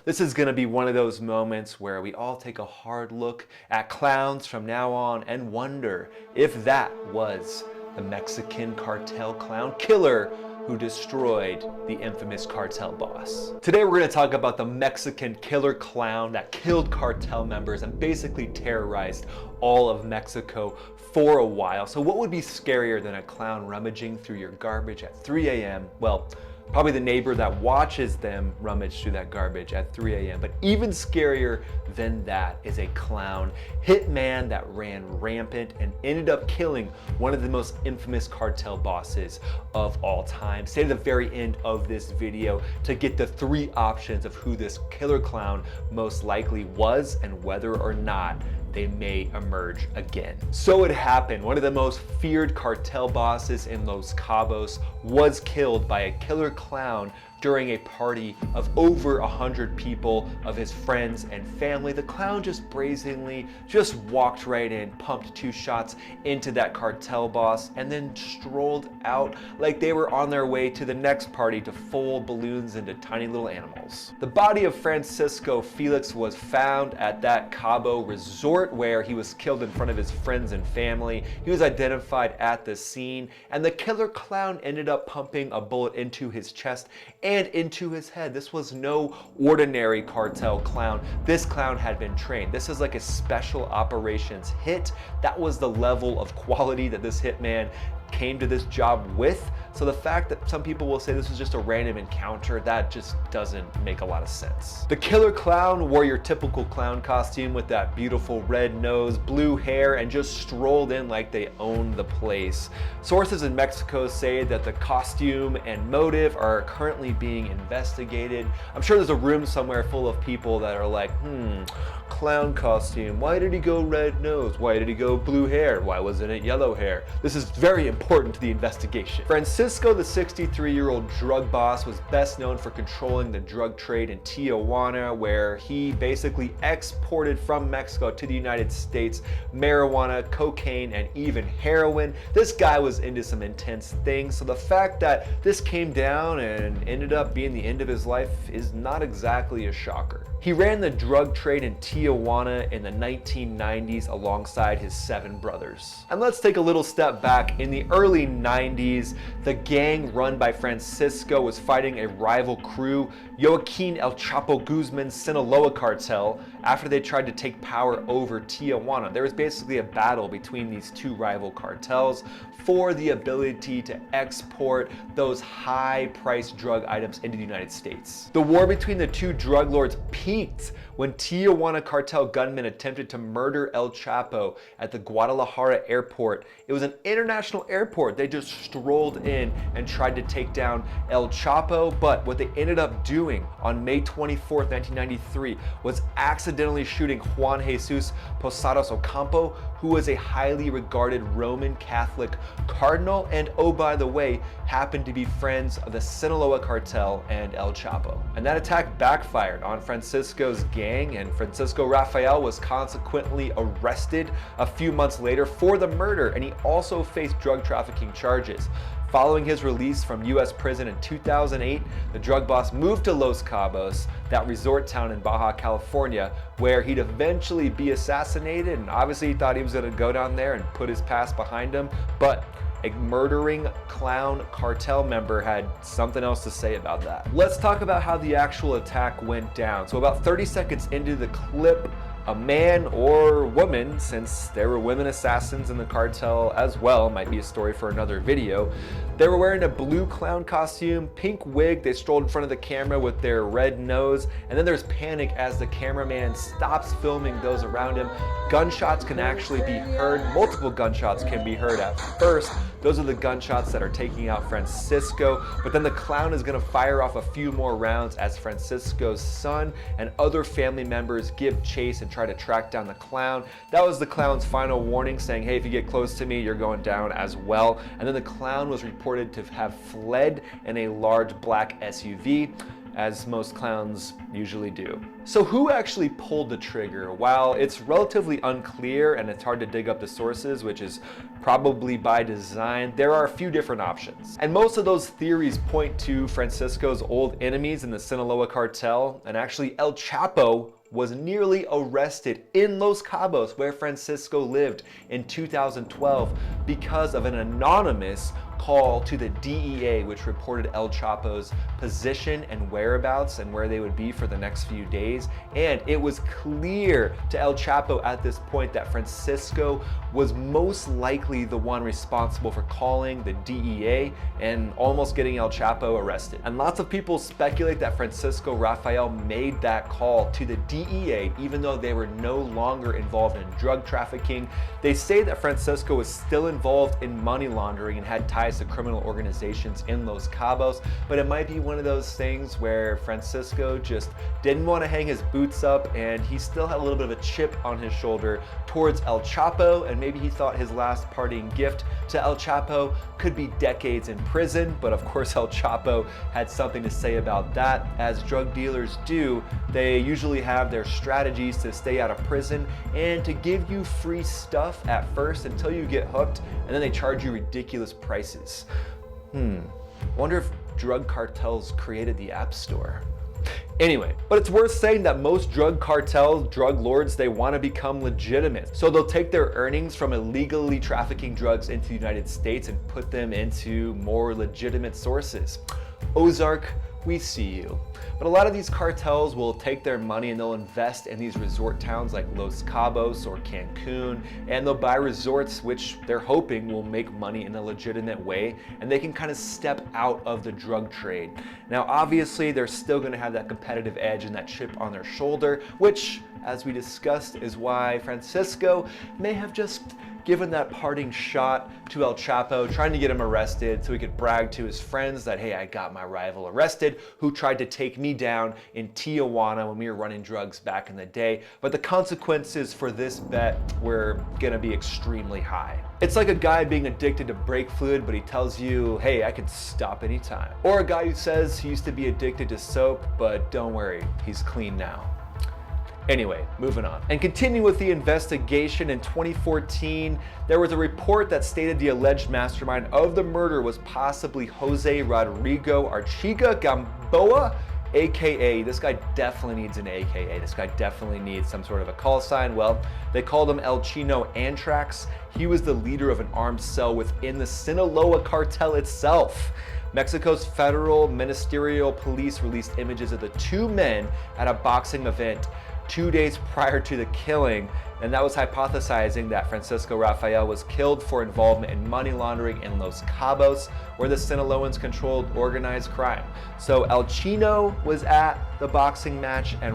This is going to be one of those moments where we all take a hard look at clowns from now on and wonder if that was the Mexican cartel clown killer who destroyed the infamous cartel boss. Today we're going to talk about the Mexican killer clown that killed cartel members and basically terrorized all of Mexico for a while. So what would be scarier than a clown rummaging through your garbage at 3 a.m.? Well, probably the neighbor that watches them rummage through that garbage at 3 a.m. But even scarier than that is a clown hitman that ran rampant and ended up killing one of the most infamous cartel bosses of all time. Stay to the very end of this video to get the 3 options of who this killer clown most likely was and whether or not they may emerge again. So it happened. One of the most feared cartel bosses in Los Cabos was killed by a killer clown during a party of over 100 people of his friends and family. The clown just brazenly just walked right in, pumped 2 shots into that cartel boss, and then strolled out like they were on their way to the next party to fold balloons into tiny little animals. The body of Francisco Felix was found at that Cabo resort where he was killed in front of his friends and family. He was identified at the scene, and the killer clown ended up pumping a bullet into his chest and into his head. This was no ordinary cartel clown. This clown had been trained. This is like a special operations hit. That was the level of quality that this hitman came to this job with. So the fact that some people will say this was just a random encounter, that just doesn't make a lot of sense. The killer clown wore your typical clown costume with that beautiful red nose, blue hair, and just strolled in like they owned the place. Sources in Mexico say that the costume and motive are currently being investigated. I'm sure there's a room somewhere full of people that are like, clown costume, why did he go red nose? Why did he go blue hair? Why wasn't it yellow hair? This is very important to the investigation. Francisco, the 63-year-old drug boss, was best known for controlling the drug trade in Tijuana, where he basically exported from Mexico to the United States marijuana, cocaine, and even heroin. This guy was into some intense things, so the fact that this came down and ended up being the end of his life is not exactly a shocker. He ran the drug trade in Tijuana in the 1990s alongside his 7 brothers. And let's take a little step back. In the early 90s, the gang run by Francisco was fighting a rival crew, Joaquin El Chapo Guzman's Sinaloa cartel, after they tried to take power over Tijuana. There was basically a battle between these 2 rival cartels for the ability to export those high-priced drug items into the United States. The war between the 2 drug lords peaked when Tijuana cartel gunmen attempted to murder El Chapo at the Guadalajara airport. It was an international airport. They just strolled in and tried to take down El Chapo, but what they ended up doing on May 24th, 1993 was accidentally shooting Juan Jesus Posadas Ocampo, who was a highly regarded Roman Catholic cardinal and, oh by the way, happened to be friends of the Sinaloa cartel and El Chapo. And that attack backfired on Francisco's gang, and Francisco Rafael was consequently arrested a few months later for the murder, and he also faced drug trafficking charges. Following his release from U.S. prison in 2008, the drug boss moved to Los Cabos, that resort town in Baja California, where he'd eventually be assassinated, and obviously he thought he was going to go down there and put his past behind him, but a murdering clown cartel member had something else to say about that. Let's talk about how the actual attack went down. So about 30 seconds into the clip, a man or woman, since there were women assassins in the cartel as well, might be a story for another video, they were wearing a blue clown costume, pink wig, they strolled in front of the camera with their red nose, and then there's panic as the cameraman stops filming those around him. Gunshots can actually be heard, multiple gunshots can be heard at first. Those are the gunshots that are taking out Francisco, but then the clown is gonna fire off a few more rounds as Francisco's son and other family members give chase and try to track down the clown. That was the clown's final warning, saying, hey, if you get close to me, you're going down as well. And then the clown was reported to have fled in a large black SUV. as most clowns usually do. So who actually pulled the trigger? While it's relatively unclear and it's hard to dig up the sources, which is probably by design, there are a few different options. And most of those theories point to Francisco's old enemies in the Sinaloa cartel, and actually El Chapo was nearly arrested in Los Cabos, where Francisco lived, in 2012 because of an anonymous call to the DEA, which reported El Chapo's position and whereabouts and where they would be for the next few days. And it was clear to El Chapo at this point that Francisco was most likely the one responsible for calling the DEA and almost getting El Chapo arrested. And lots of people speculate that Francisco Rafael made that call to the DEA even though they were no longer involved in drug trafficking. They say that Francisco was still involved in money laundering and had ties to criminal organizations in Los Cabos, but it might be one of those things where Francisco just didn't want to hang his boots up and he still had a little bit of a chip on his shoulder towards El Chapo, and maybe he thought his last parting gift to El Chapo could be decades in prison. But of course El Chapo had something to say about that. As drug dealers do, they usually have their strategies to stay out of prison and to give you free stuff at first until you get hooked, and then they charge you ridiculous prices. Wonder if drug cartels created the App Store. Anyway, but it's worth saying that most drug cartels, drug lords, they want to become legitimate. So they'll take their earnings from illegally trafficking drugs into the United States and put them into more legitimate sources. Ozark, we see you. But a lot of these cartels will take their money and they'll invest in these resort towns like Los Cabos or Cancun, and they'll buy resorts which they're hoping will make money in a legitimate way, and they can kind of step out of the drug trade. Now obviously they're still going to have that competitive edge and that chip on their shoulder, which, as we discussed, is why Francisco may have just given that parting shot to El Chapo, trying to get him arrested so he could brag to his friends that, hey, I got my rival arrested who tried to take me down in Tijuana when we were running drugs back in the day. But the consequences for this bet were gonna be extremely high. It's like a guy being addicted to brake fluid, but he tells you, hey, I can stop anytime. Or a guy who says he used to be addicted to soap, but don't worry, he's clean now. Anyway, moving on. And continuing with the investigation, in 2014, there was a report that stated the alleged mastermind of the murder was possibly Jose Rodrigo Archiga Gamboa, AKA, this guy definitely needs an AKA. This guy definitely needs some sort of a call sign. Well, they called him El Chino Antrax. He was the leader of an armed cell within the Sinaloa cartel itself. Mexico's federal ministerial police released images of the two men at a boxing event 2 days prior to the killing, and that was hypothesizing that Francisco Rafael was killed for involvement in money laundering in Los Cabos, where the Sinaloans controlled organized crime. So El Chino was at the boxing match, and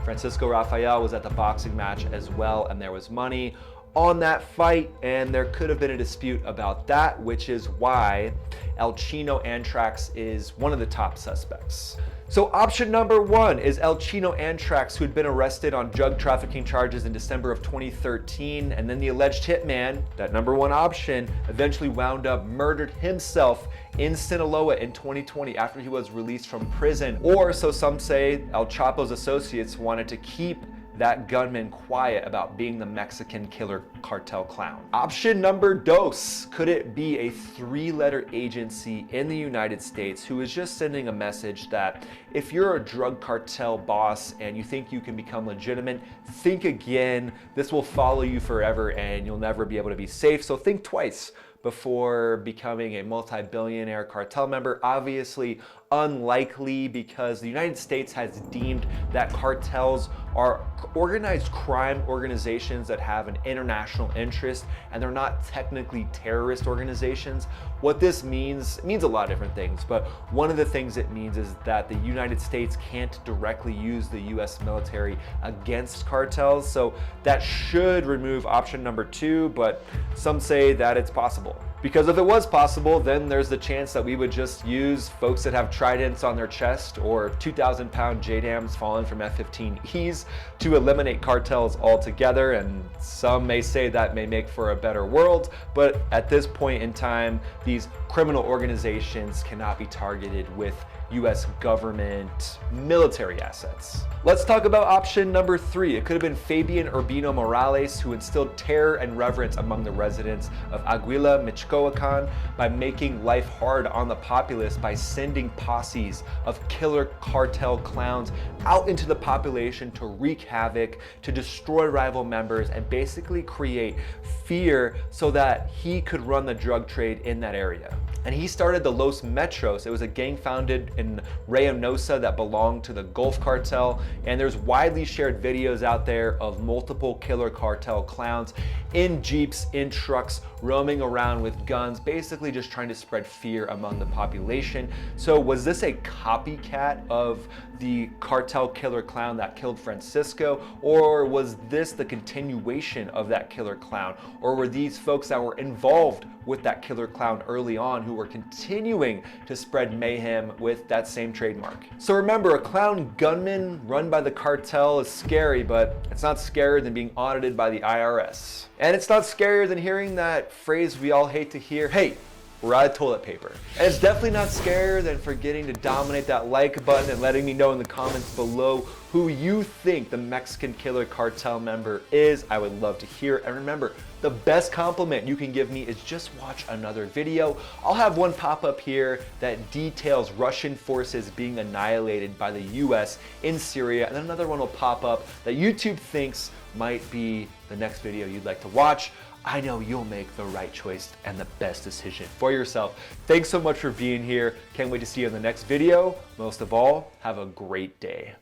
Francisco Rafael was at the boxing match as well, and there was money on that fight, and there could have been a dispute about that, which is why El Chino Antrax is one of the top suspects. So option number one is El Chino Antrax, who had been arrested on drug trafficking charges in December of 2013, and then the alleged hitman, that number one option, eventually wound up murdered himself in Sinaloa in 2020 after he was released from prison. Or so some say, El Chapo's associates wanted to keep that gunman quiet about being the Mexican killer cartel clown. Option number dos, could it be a three-letter agency in the United States who is just sending a message that if you're a drug cartel boss and you think you can become legitimate, think again, this will follow you forever and you'll never be able to be safe, so think twice before becoming a multi-billionaire cartel member. Obviously unlikely, because the United States has deemed that cartels are organized crime organizations that have an international interest, and they're not technically terrorist organizations. What this means, it means a lot of different things, but one of the things it means is that the United States can't directly use the US military against cartels, so that should remove option number two, but some say that it's possible. Because if it was possible, then there's the chance that we would just use folks that have tridents on their chest or 2,000-pound JDAMs fallen from F-15Es to eliminate cartels altogether, and some may say that may make for a better world, but at this point in time, these criminal organizations cannot be targeted with US government military assets. Let's talk about option number 3. It could have been Fabian Urbino Morales, who instilled terror and reverence among the residents of Aguila, Michoacan by making life hard on the populace by sending posses of killer cartel clowns out into the population to wreak havoc, to destroy rival members, and basically create fear so that he could run the drug trade in that area. And he started the Los Metros. It was a gang founded in Reynosa that belonged to the Gulf Cartel. And there's widely shared videos out there of multiple killer cartel clowns in jeeps, in trucks, roaming around with guns, basically just trying to spread fear among the population. So was this a copycat of the cartel killer clown that killed Francisco? Or was this the continuation of that killer clown? Or were these folks that were involved with that killer clown early on who were continuing to spread mayhem with that same trademark? So remember, a clown gunman run by the cartel is scary, but it's not scarier than being audited by the IRS. And it's not scarier than hearing that phrase we all hate to hear, hey, we're out of toilet paper. And it's definitely not scarier than forgetting to dominate that like button and letting me know in the comments below who you think the Mexican killer cartel member is. I would love to hear it. And remember, the best compliment you can give me is just watch another video. I'll have one pop up here that details Russian forces being annihilated by the US in Syria, and then another one will pop up that YouTube thinks might be the next video you'd like to watch. I know you'll make the right choice and the best decision for yourself. Thanks so much for being here. Can't wait to see you in the next video. Most of all, have a great day.